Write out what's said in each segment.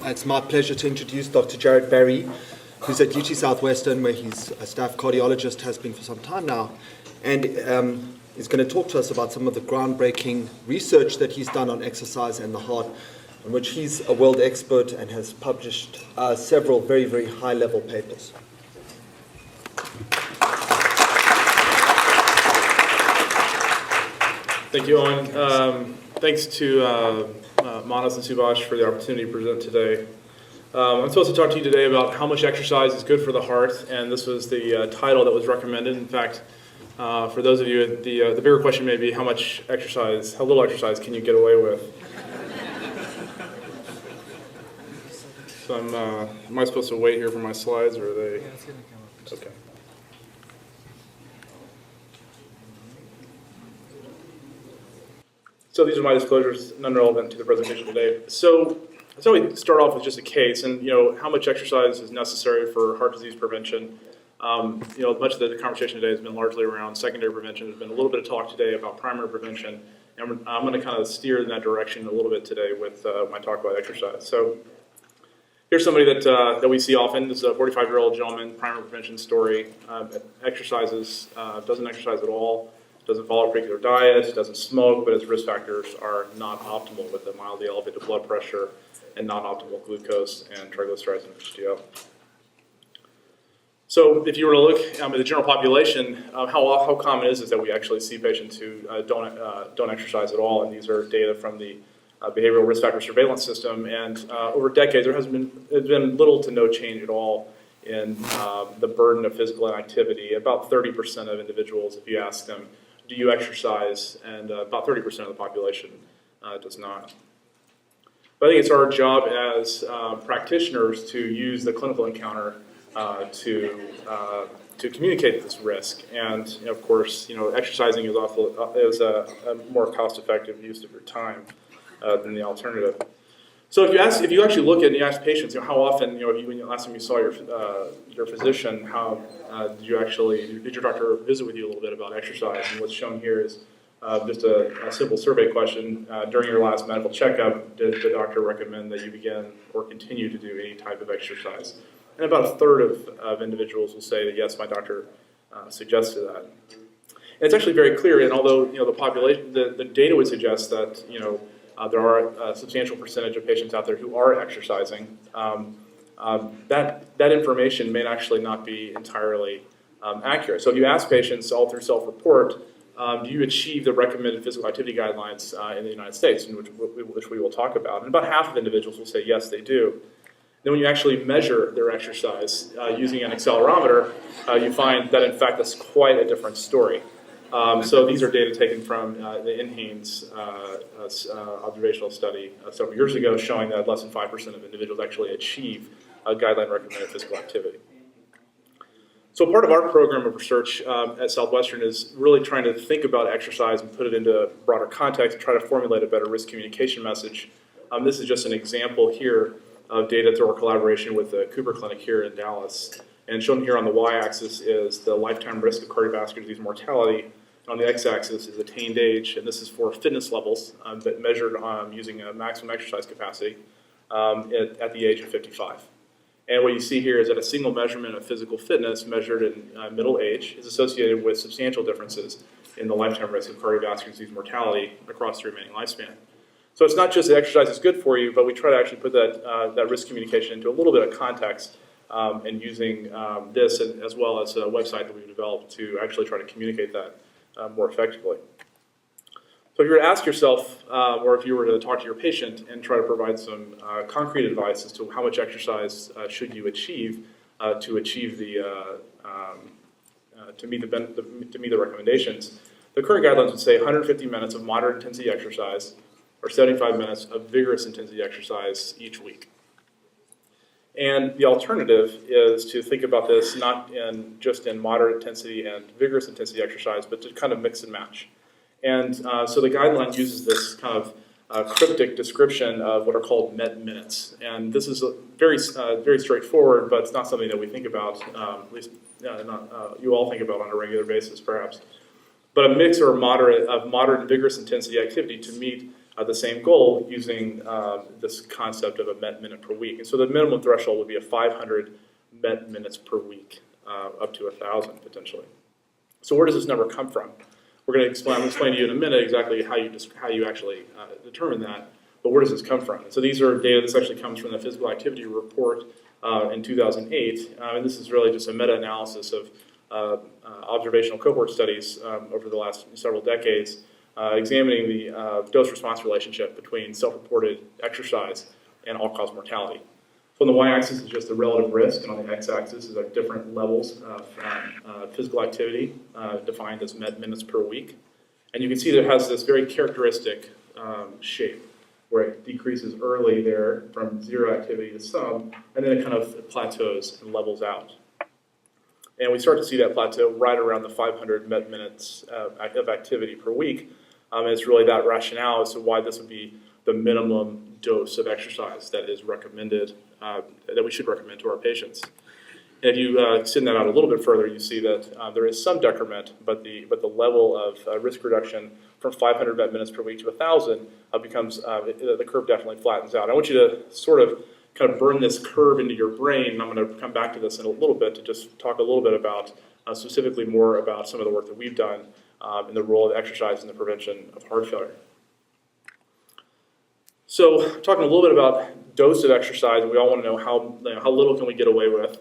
It's my pleasure to introduce Dr. Jarrett Berry, who's at UT Southwestern, where he's a staff cardiologist, has been for some time now, and is going to talk to us about some of the groundbreaking research that he's done on exercise and the heart, in which he's a world expert and has published several very, very high-level papers. Thank you, Owen. Thanks to Manas and Subhash for the opportunity to present today. I'm supposed to talk to you today about how much exercise is good for the heart, and this was the title that was recommended. In fact, for those of you, the bigger question may be how little exercise can you get away with? So am I supposed to wait here for my slides, or are they? Yeah, it's going to come up. Okay. So these are my disclosures, none relevant to the presentation today. So I thought we'd start off with just a case, and how much exercise is necessary for heart disease prevention. Much of the conversation today has been largely around secondary prevention. There's been a little bit of talk today about primary prevention, and I'm going to kind of steer in that direction a little bit today with my talk about exercise. So here's somebody that we see often. This is a 45-year-old gentleman, primary prevention story. Exercises, doesn't exercise at all. Doesn't follow a regular diet, doesn't smoke, but his risk factors are not optimal with a mildly elevated blood pressure and not optimal glucose and triglycerides and HDL. So if you were to look at the general population, how common is it that we actually see patients who don't exercise at all? And these are data from the behavioral risk factor surveillance system. And over decades, there's been little to no change at all in the burden of physical inactivity. About 30% of individuals, if you ask them, do you exercise? And about 30% of the population does not. But I think it's our job as practitioners to use the clinical encounter to communicate this risk. And of course, exercising is a more cost-effective use of your time than the alternative. So if you actually look at and you ask patients, how often, when last time you saw your physician, how did your doctor visit with you a little bit about exercise? And what's shown here is just a simple survey question. During your last medical checkup, did the doctor recommend that you begin or continue to do any type of exercise? And about a third of individuals will say that yes, my doctor suggested that. And it's actually very clear. And although the population, the data would suggest that there are a substantial percentage of patients out there who are exercising. That information may actually not be entirely accurate. So if you ask patients all through self-report, do you achieve the recommended physical activity guidelines in the United States, in which we will talk about? And about half of individuals will say yes, they do. Then when you actually measure their exercise using an accelerometer, you find that in fact that's quite a different story. So these are data taken from the NHANES observational study several years ago, showing that less than 5% of individuals actually achieve guideline recommended physical activity. So part of our program of research at Southwestern is really trying to think about exercise and put it into a broader context and try to formulate a better risk communication message. This is just an example here of data through our collaboration with the Cooper Clinic here in Dallas. And shown here on the y-axis is the lifetime risk of cardiovascular disease mortality. On the x-axis is attained age, and this is for fitness levels, but measured using a maximum exercise capacity at the age of 55. And what you see here is that a single measurement of physical fitness measured in middle age is associated with substantial differences in the lifetime risk of cardiovascular disease mortality across the remaining lifespan. So it's not just that exercise is good for you, but we try to actually put that risk communication into a little bit of context and using this as well as a website that we've developed to actually try to communicate that more effectively. So if you were to ask yourself, or if you were to talk to your patient and try to provide some concrete advice as to how much exercise should you achieve to achieve to meet the recommendations, the current guidelines would say 150 minutes of moderate intensity exercise or 75 minutes of vigorous intensity exercise each week. And the alternative is to think about this not just in moderate intensity and vigorous intensity exercise, but to kind of mix and match. And so the guideline uses this kind of cryptic description of what are called MET minutes. And this is very straightforward, but it's not something that we think about, at least you all think about on a regular basis, perhaps. But a mix or moderate and vigorous intensity activity to meet the same goal using this concept of a MET minute per week. And so the minimum threshold would be a 500 MET minutes per week, up to 1,000 potentially. So where does this number come from? I'm going to explain to you in a minute exactly how you actually determine that. But where does this come from? And so these are data. This actually comes from the physical activity report in 2008, and this is really just a meta-analysis of observational cohort studies over the last several decades, examining the dose-response relationship between self-reported exercise and all-cause mortality. So on the y-axis is just the relative risk, and on the x-axis is like different levels of physical activity defined as MET minutes per week. And you can see that it has this very characteristic shape, where it decreases early there from zero activity to some, and then it kind of plateaus and levels out. And we start to see that plateau right around the 500 MET minutes of activity per week. And it's really that rationale as to why this would be the minimum dose of exercise that is recommended, that we should recommend to our patients. And if you extend that out a little bit further, you see that there is some decrement, but the level of risk reduction from 500 MET minutes per week to 1,000 becomes, the curve definitely flattens out. I want you to sort of kind of burn this curve into your brain, and I'm going to come back to this in a little bit to just talk a little bit about, specifically more about some of the work that we've done in the role of exercise in the prevention of heart failure. So talking a little bit about dose of exercise, we all want to know how little can we get away with,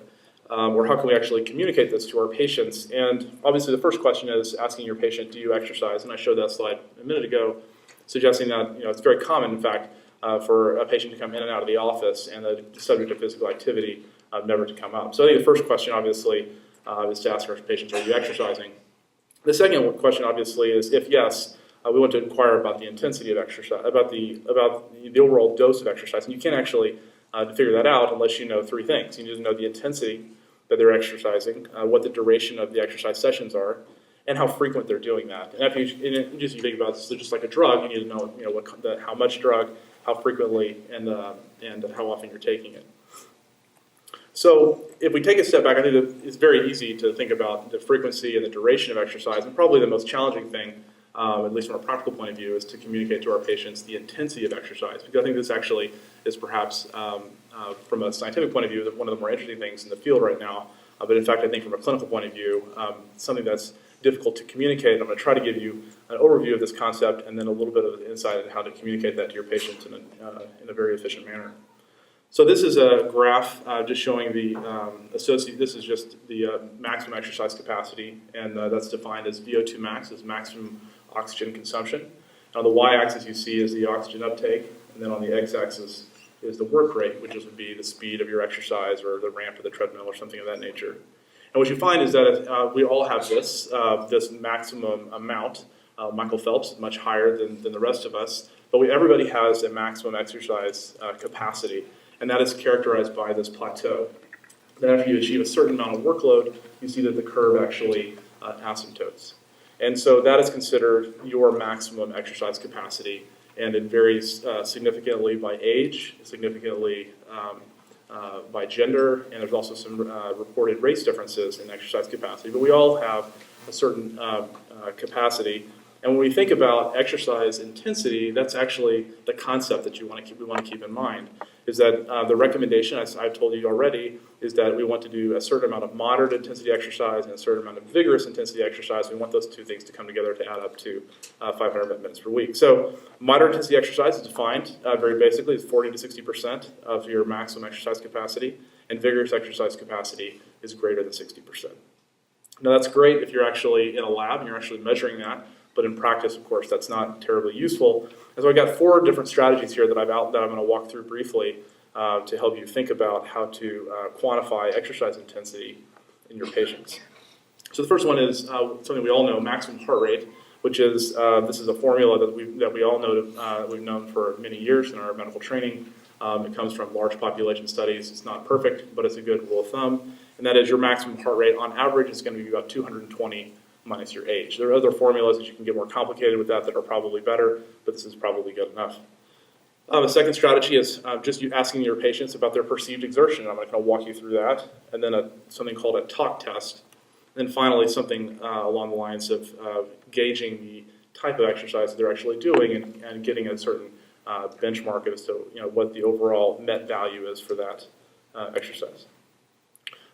or how can we actually communicate this to our patients? And obviously the first question is asking your patient, do you exercise? And I showed that slide a minute ago, suggesting that it's very common, in fact, for a patient to come in and out of the office and the subject of physical activity never to come up. So I think the first question, obviously, is to ask our patients, are you exercising? The second question, obviously, is if yes, we want to inquire about the intensity of exercise, about the overall dose of exercise. And you can't actually figure that out unless you know three things. You need to know the intensity that they're exercising, what the duration of the exercise sessions are, and how frequent they're doing that. And if you think about this, just like a drug, you need to know, how much drug, how frequently, and how often you're taking it. So if we take a step back, I think it's very easy to think about the frequency and the duration of exercise, and probably the most challenging thing, at least from a practical point of view, is to communicate to our patients the intensity of exercise. Because I think this actually is perhaps, from a scientific point of view, one of the more interesting things in the field right now. But in fact, I think from a clinical point of view, something that's difficult to communicate. I'm going to try to give you an overview of this concept and then a little bit of insight into how to communicate that to your patients in a very efficient manner. So this is a graph just showing the this is just the maximum exercise capacity, and that's defined as VO2 max, as maximum oxygen consumption. On the y-axis you see is the oxygen uptake, and then on the x-axis is the work rate, which would be the speed of your exercise or the ramp of the treadmill or something of that nature. And what you find is that we all have this maximum amount. Michael Phelps is much higher than the rest of us, but everybody has a maximum exercise capacity, and that is characterized by this plateau. Then after you achieve a certain amount of workload, you see that the curve actually asymptotes. And so that is considered your maximum exercise capacity, and it varies significantly by age, significantly by gender, and there's also some reported race differences in exercise capacity. But we all have a certain capacity. And when we think about exercise intensity, that's actually the concept that we want to keep in mind, is that the recommendation, as I've told you already, is that we want to do a certain amount of moderate intensity exercise and a certain amount of vigorous intensity exercise. We want those two things to come together to add up to 500 minutes per week. So moderate intensity exercise is defined very basically as 40 to 60% of your maximum exercise capacity, and vigorous exercise capacity is greater than 60%. Now that's great if you're actually in a lab and you're actually measuring that, but in practice, of course, that's not terribly useful. And so I've got 4 different strategies here that I'm going to walk through briefly to help you think about how to quantify exercise intensity in your patients. So the first one is something we all know, maximum heart rate, which is, this is a formula that we all know, we've known for many years in our medical training. It comes from large population studies. It's not perfect, but it's a good rule of thumb. And that is your maximum heart rate on average is going to be about 220 minus your age. There are other formulas that you can get more complicated with that are probably better, but this is probably good enough. The second strategy is just you asking your patients about their perceived exertion. I'm going to kind of walk you through that. And then something called a talk test. And then finally something along the lines of gauging the type of exercise that they're actually doing and getting a certain benchmark as to what the overall net value is for that exercise.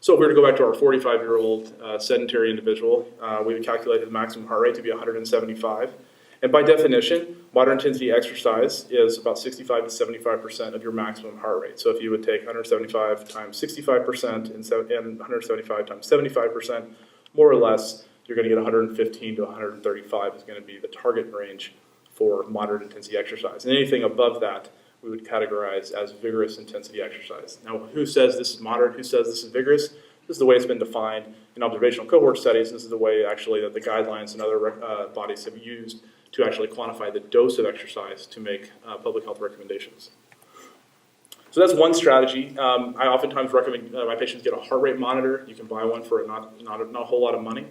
So if we were to go back to our 45-year-old sedentary individual, we would calculate the maximum heart rate to be 175. And by definition, moderate intensity exercise is about 65 to 75% of your maximum heart rate. So if you would take 175 times 65% and 175 times 75%, more or less, you're going to get 115 to 135 is going to be the target range for moderate intensity exercise. And anything above that, we would categorize as vigorous intensity exercise. Now, who says this is moderate? Who says this is vigorous? This is the way it's been defined in observational cohort studies. This is the way actually that the guidelines and other bodies have used to actually quantify the dose of exercise to make public health recommendations. So that's one strategy. I oftentimes recommend my patients get a heart rate monitor. You can buy one for not a whole lot of money,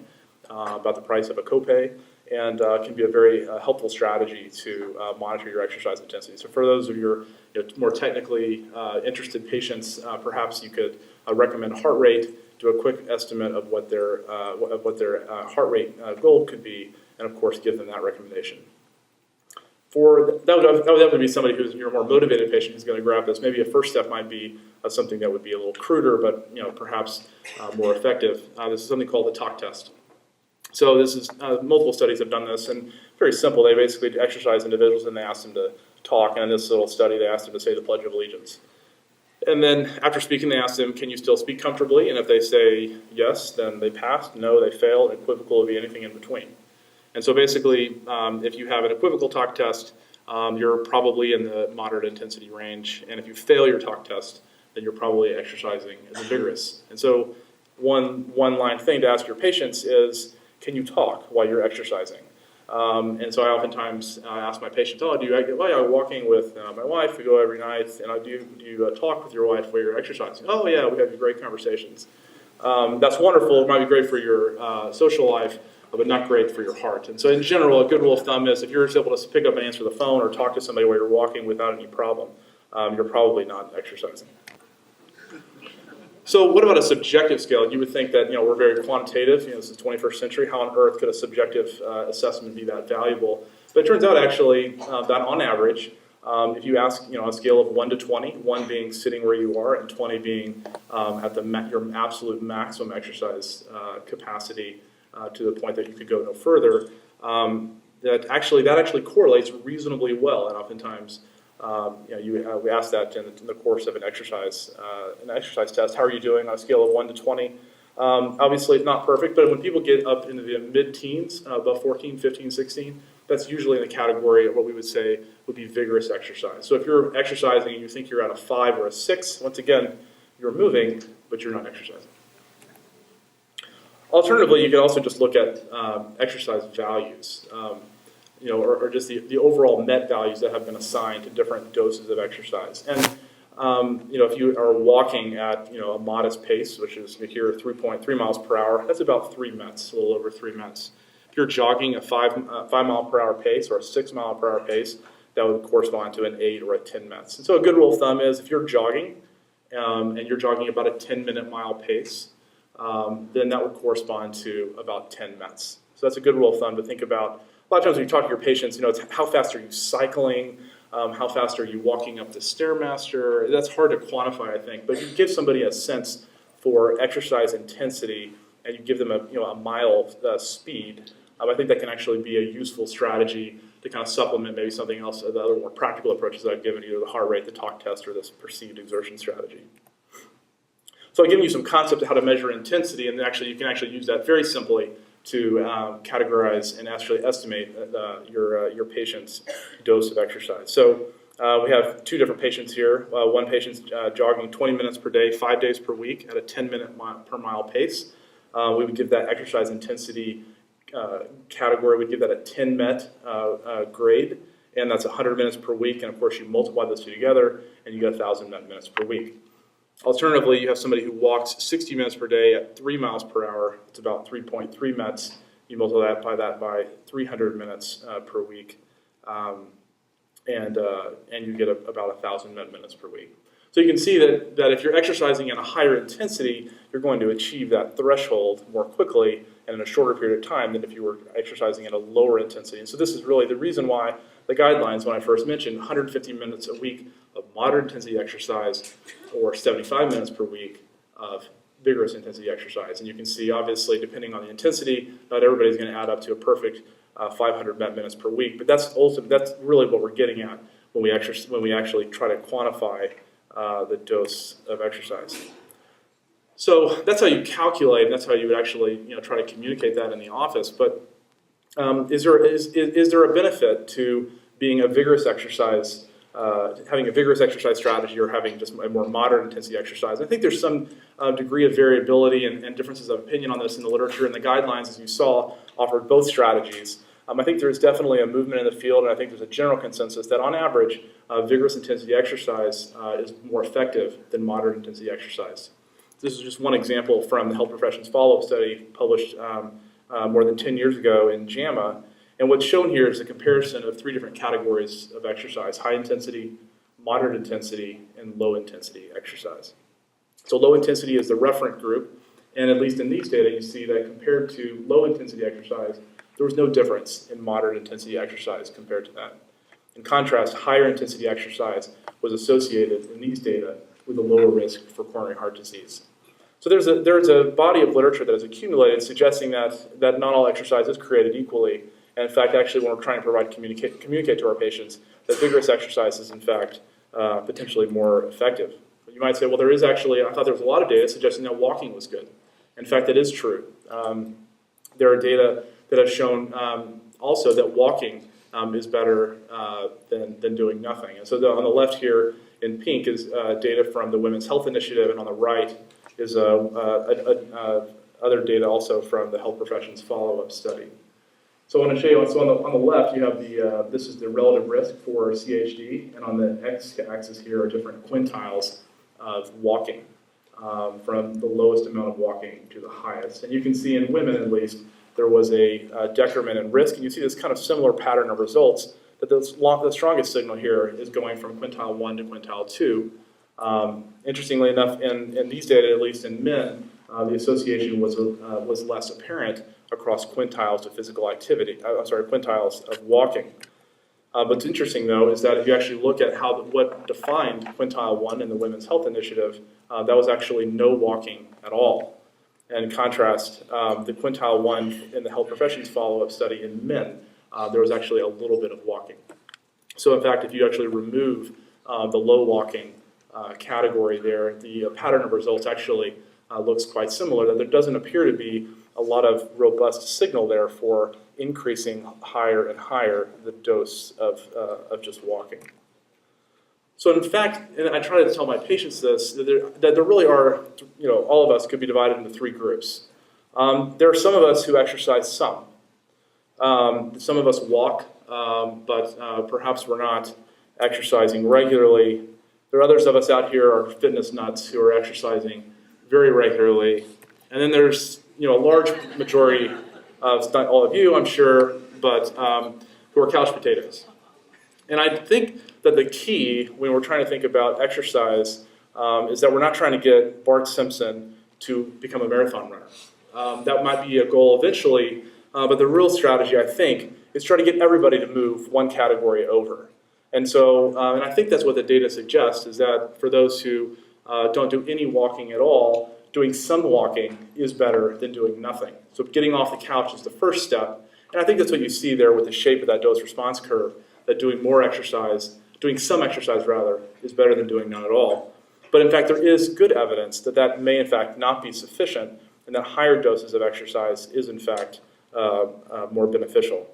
about the price of a copay, and can be a very helpful strategy to monitor your exercise intensity. So for those of your more technically interested patients, perhaps you could recommend a heart rate, do a quick estimate of what their heart rate goal could be, and of course give them that recommendation. That would have to be somebody who's your more motivated patient who's going to grab this. Maybe a first step might be something that would be a little cruder, but perhaps more effective. This is something called the talk test. So this is multiple studies have done this, and very simple. They basically exercise individuals and they ask them to talk. And in this little study, they asked them to say the Pledge of Allegiance. And then after speaking, they ask them, "Can you still speak comfortably?" And if they say yes, then they passed. No, they failed. Equivocal would be anything in between. And so basically, if you have an equivocal talk test, you're probably in the moderate intensity range. And if you fail your talk test, then you're probably exercising as vigorous. And so one line thing to ask your patients is, can you talk while you're exercising? And so I oftentimes ask my patients, I'm walking with my wife. We go every night. And do you talk with your wife while you're exercising? Oh, yeah, we have great conversations. That's wonderful. It might be great for your social life, but not great for your heart. And so in general, a good rule of thumb is if you're able to pick up and answer the phone or talk to somebody while you're walking without any problem, you're probably not exercising. So what about a subjective scale? You would think that we're very quantitative. This is the 21st century. How on earth could a subjective assessment be that valuable? But it turns out actually that on average, if you ask a scale of 1 to 20, 1 being sitting where you are and 20 being at your absolute maximum exercise capacity to the point that you could go no further, that actually correlates reasonably well. And oftentimes, we ask that in the course of an exercise test. How are you doing on a scale of 1 to 20? Obviously, it's not perfect, but when people get up into the mid-teens, above 14, 15, 16, that's usually in the category of what we would say would be vigorous exercise. So if you're exercising and you think you're at a 5 or a 6, once again, you're moving, but you're not exercising. Alternatively, you can also just look at exercise values. Or just the overall net values that have been assigned to different doses of exercise. And, if you are walking at, a modest pace, which is here 3.3 miles per hour, that's about 3 METs, a little over 3 METs. If you're jogging a 5 mile per hour pace or a 6 mile per hour pace, that would correspond to an 8 or a 10 METs. And so a good rule of thumb is if you're jogging and you're jogging about a 10-minute mile pace, then that would correspond to about 10 METs. So that's a good rule of thumb to think about. A lot of times when you talk to your patients, it's how fast are you cycling, how fast are you walking up the Stairmaster. That's hard to quantify, I think, but you give somebody a sense for exercise intensity and you give them a mile speed. I think that can actually be a useful strategy to kind of supplement maybe something else, the other more practical approaches that I've given, either the heart rate, the talk test, or this perceived exertion strategy. So I've given you some concept of how to measure intensity, and you can actually use that very simply to categorize and actually estimate your patient's dose of exercise. So we have 2 different patients here. One patient's jogging 20 minutes per day, 5 days per week at a 10-minute per mile pace. We would give that exercise intensity category, we'd give that a 10 MET grade, and that's 100 minutes per week. And of course, you multiply those 2 together, and you get 1,000 MET minutes per week. Alternatively, you have somebody who walks 60 minutes per day at 3 miles per hour. It's about 3.3 METs. You multiply that by 300 minutes per week, and you get about 1,000 MET minutes per week. So you can see that if you're exercising at a higher intensity, you're going to achieve that threshold more quickly and in a shorter period of time than if you were exercising at a lower intensity. And so this is really the reason why the guidelines, when I first mentioned 150 minutes a week of moderate intensity exercise or 75 minutes per week of vigorous intensity exercise. And you can see, obviously, depending on the intensity, not everybody's going to add up to a perfect 500 minutes per week. But that's really what we're getting at when we actually try to quantify the dose of exercise. So that's how you calculate, and that's how you would actually try to communicate that in the office. But is there a benefit to being a vigorous exercise, having a vigorous exercise strategy, or having just a more moderate intensity exercise? I think there's some degree of variability and differences of opinion on this in the literature, and the guidelines, as you saw, offered both strategies. I think there's definitely a movement in the field, and I think there's a general consensus that on average, vigorous intensity exercise is more effective than moderate intensity exercise. This is just one example from the Health Professions Follow-Up Study published more than 10 years ago in JAMA. And what's shown here is a comparison of 3 different categories of exercise: high intensity, moderate intensity, and low intensity exercise. So low intensity is the referent group, and at least in these data, you see that compared to low intensity exercise, there was no difference in moderate intensity exercise compared to that. In contrast, higher intensity exercise was associated in these data with a lower risk for coronary heart disease. So there's a body of literature that has accumulated suggesting that not all exercise is created equally. And in fact, actually, when we're trying to communicate to our patients, that vigorous exercise is in fact potentially more effective. But you might say, well, I thought there was a lot of data suggesting that walking was good. In fact, that is true. There are data that have shown also that walking is better than doing nothing. And so on the left here in pink is data from the Women's Health Initiative, and on the right is other data also from the Health Professions Follow-Up Study. So I want to show you, on the left you have this is the relative risk for CHD, and on the x-axis here are different quintiles of walking, from the lowest amount of walking to the highest. And you can see in women, at least, there was a decrement in risk, and you see this kind of similar pattern of results, that the strongest signal here is going from quintile 1 to quintile 2. Interestingly enough, in these data, at least in men, the association was less apparent across quintiles of physical activity. Quintiles of walking. What's interesting, though, is that if you actually look at what defined quintile 1 in the Women's Health Initiative, that was actually no walking at all. And in contrast, the quintile 1 in the Health Professions Follow-Up Study in men, there was actually a little bit of walking. So in fact, if you actually remove the low walking category there, the pattern of results actually looks quite similar, that there doesn't appear to be a lot of robust signal there for increasing higher and higher the dose of just walking. So in fact, and I try to tell my patients this, that there really are, all of us could be divided into 3 groups. There are some of us who exercise some. Some of us walk, but perhaps we're not exercising regularly. There are others of us out here are fitness nuts who are exercising very regularly. And then there's a large majority of, not all of you, I'm sure, but who are couch potatoes. And I think that the key when we're trying to think about exercise is that we're not trying to get Bart Simpson to become a marathon runner. That might be a goal eventually, but the real strategy, I think, is try to get everybody to move one category over. And so, and I think that's what the data suggests, is that for those who don't do any walking at all, doing some walking is better than doing nothing. So getting off the couch is the first step. And I think that's what you see there with the shape of that dose-response curve, that doing some exercise rather, is better than doing none at all. But in fact, there is good evidence that may in fact not be sufficient, and that higher doses of exercise is in fact more beneficial.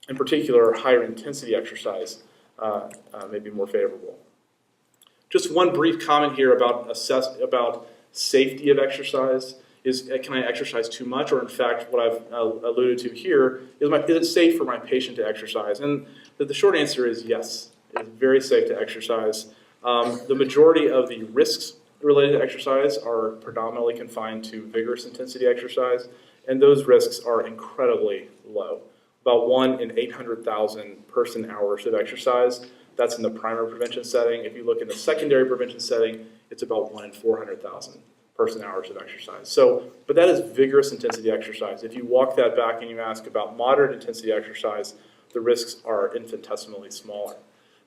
In particular, higher intensity exercise may be more favorable. Just one brief comment here about safety of exercise. Can I exercise too much? Or in fact, what I've alluded to here, is it safe for my patient to exercise? And the short answer is yes. It's very safe to exercise. The majority of the risks related to exercise are predominantly confined to vigorous intensity exercise, and those risks are incredibly low. About 1 in 800,000 person hours of exercise That's in the primary prevention setting. If you look in the secondary prevention setting, it's about 1 in 400,000 person hours of exercise. So, but that is vigorous intensity exercise. If you walk that back and you ask about moderate intensity exercise, the risks are infinitesimally smaller.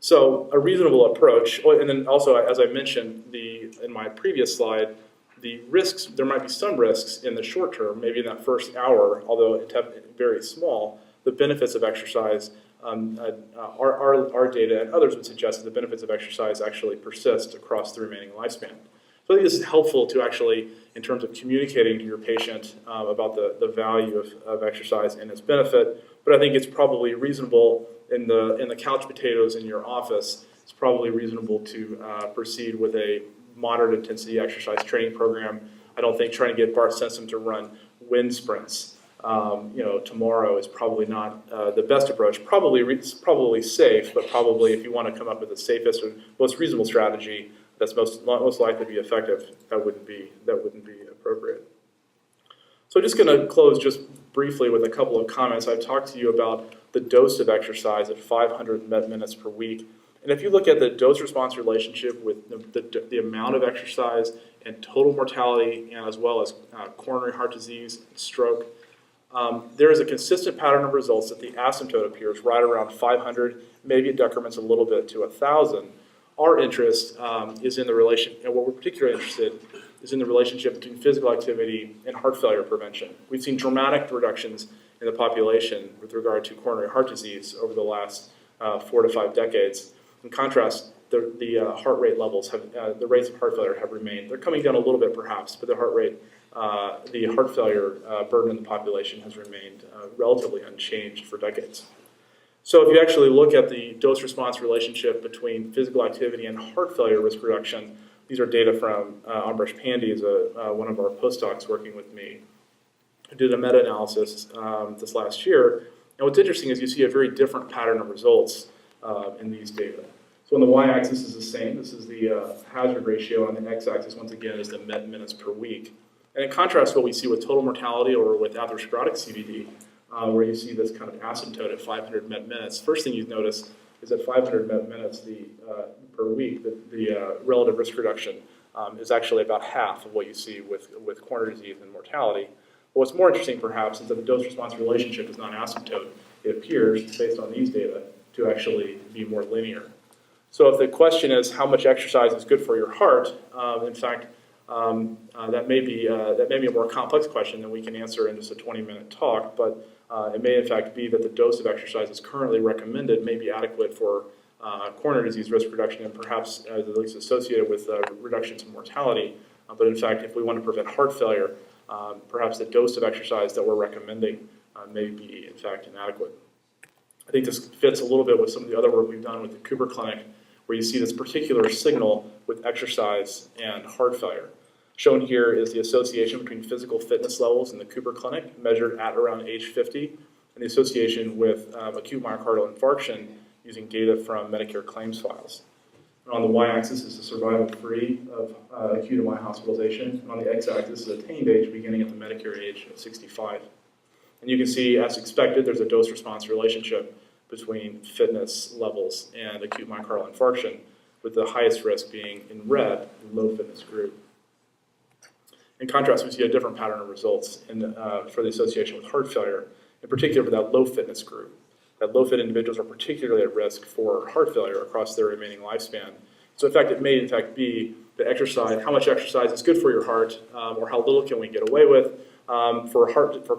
So a reasonable approach, and then also, as I mentioned in my previous slide, the risks, there might be some risks in the short term, maybe in that first hour, although it's very small. The benefits of exercise, our data and others would suggest that the benefits of exercise actually persist across the remaining lifespan. So I think this is helpful to actually, in terms of communicating to your patient about the value of exercise and its benefit, but I think it's probably reasonable in the couch potatoes in your office, it's probably reasonable to proceed with a moderate intensity exercise training program. I don't think trying to get Bart Simpson to run wind sprints tomorrow is probably not the best approach. It's probably safe, but probably if you want to come up with the safest or most reasonable strategy that's most likely to be effective, that wouldn't be appropriate. So I'm just going to close just briefly with a couple of comments. I've talked to you about the dose of exercise at 500 minutes per week. And if you look at the dose-response relationship with the amount of exercise and total mortality, and as well as coronary heart disease and stroke, there is a consistent pattern of results that the asymptote appears right around 500, maybe it decrements a little bit to 1,000. Our interest is in the relation, and what we're particularly interested is in the relationship between physical activity and heart failure prevention. We've seen dramatic reductions in the population with regard to coronary heart disease over the last 4 to 5 decades. In contrast, the heart rate levels the rates of heart failure have remained. They're coming down a little bit perhaps, but the heart failure burden in the population has remained relatively unchanged for decades. So if you actually look at the dose-response relationship between physical activity and heart failure risk reduction, these are data from Ambrish Pandey, one of our postdocs working with me, who did a meta-analysis this last year. And what's interesting is you see a very different pattern of results in these data. So on the y-axis is the same. This is the hazard ratio. On the x-axis, once again, is the met minutes per week. And in contrast, what we see with total mortality or with atherosclerotic CVD, where you see this kind of asymptote at 500 met minutes. First thing you notice is at 500 met minutes per week, the relative risk reduction is actually about half of what you see with coronary disease and mortality. But what's more interesting, perhaps, is that the dose-response relationship is not asymptote. It appears, based on these data, to actually be more linear. So if the question is how much exercise is good for your heart, in fact, that may be a more complex question than we can answer in just a 20-minute talk, but it may in fact be that the dose of exercise that's currently recommended may be adequate for coronary disease risk reduction and perhaps at least associated with reductions in mortality. But in fact, if we want to prevent heart failure, perhaps the dose of exercise that we're recommending may be in fact inadequate. I think this fits a little bit with some of the other work we've done with the Cooper Clinic, where you see this particular signal with exercise and heart failure. Shown here is the association between physical fitness levels in the Cooper Clinic, measured at around age 50, and the association with acute myocardial infarction using data from Medicare claims files. And on the y-axis is the survival-free of acute MI hospitalization, and on the x-axis is attained age beginning at the Medicare age of 65. And you can see, as expected, there's a dose-response relationship between fitness levels and acute myocardial infarction, with the highest risk being in red, the low fitness group. In contrast, we see a different pattern of results for the association with heart failure, in particular for that low fitness group. That low fit individuals are particularly at risk for heart failure across their remaining lifespan. So in fact, it may in fact be that exercise, how much exercise is good for your heart, or how little can we get away with. For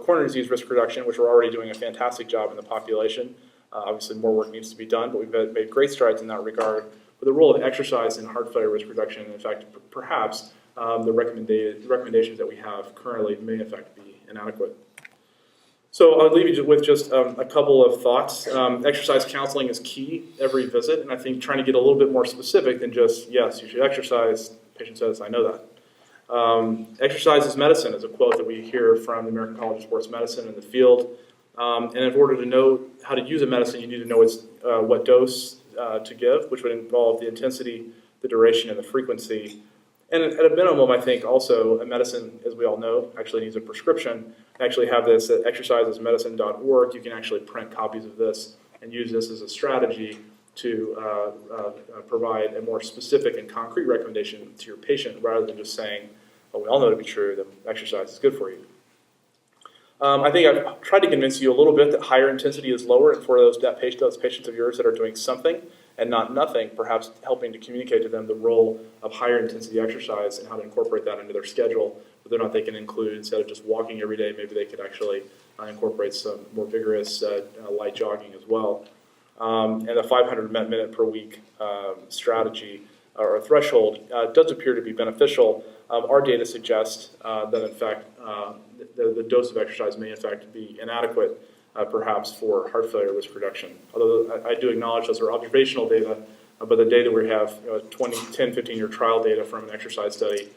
coronary disease risk reduction, which we're already doing a fantastic job in the population. Obviously more work needs to be done, but we've made great strides in that regard. But the role of exercise in heart failure risk reduction, in fact, perhaps the recommendations that we have currently may in fact be inadequate. So I'll leave you with just a couple of thoughts. Exercise counseling is key every visit, and I think trying to get a little bit more specific than just, yes, you should exercise. The patient says, I know that. Exercise is medicine is a quote that we hear from the American College of Sports Medicine in the field. And in order to know how to use a medicine, you need to know what dose to give, which would involve the intensity, the duration, and the frequency. And at a minimum, I think also a medicine, as we all know, actually needs a prescription. I actually have this at exercisesmedicine.org. You can actually print copies of this and use this as a strategy to provide a more specific and concrete recommendation to your patient rather than just saying, well, we all know to be true that exercise is good for you. I think I've tried to convince you a little bit that higher intensity is lower, and for those patients of yours that are doing something and not nothing, perhaps helping to communicate to them the role of higher intensity exercise and how to incorporate that into their schedule, whether or not they can include, instead of just walking every day, maybe they could actually incorporate some more vigorous light jogging as well. And the 500 minute per week strategy or threshold does appear to be beneficial. Our data suggests that in fact the dose of exercise may in fact be inadequate perhaps for heart failure risk reduction. Although I do acknowledge those are observational data, but the data we have, 10, 15-year trial data from an exercise study,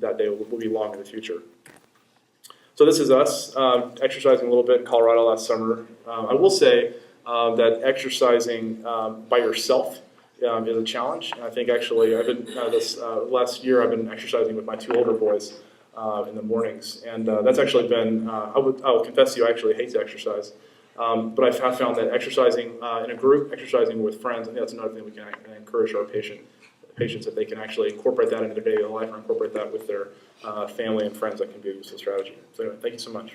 that data will be long in the future. So this is us exercising a little bit in Colorado last summer. I will say that exercising by yourself is a challenge. And I think actually I've been this last year I've been exercising with my two older boys in the mornings, and that's actually been I will confess to you I actually hate to exercise, but I have found that exercising in a group, exercising with friends, I think that's another thing we can encourage our patients that they can actually incorporate that into their daily life or incorporate that with their family and friends. That can be a useful strategy. So anyway, thank you so much.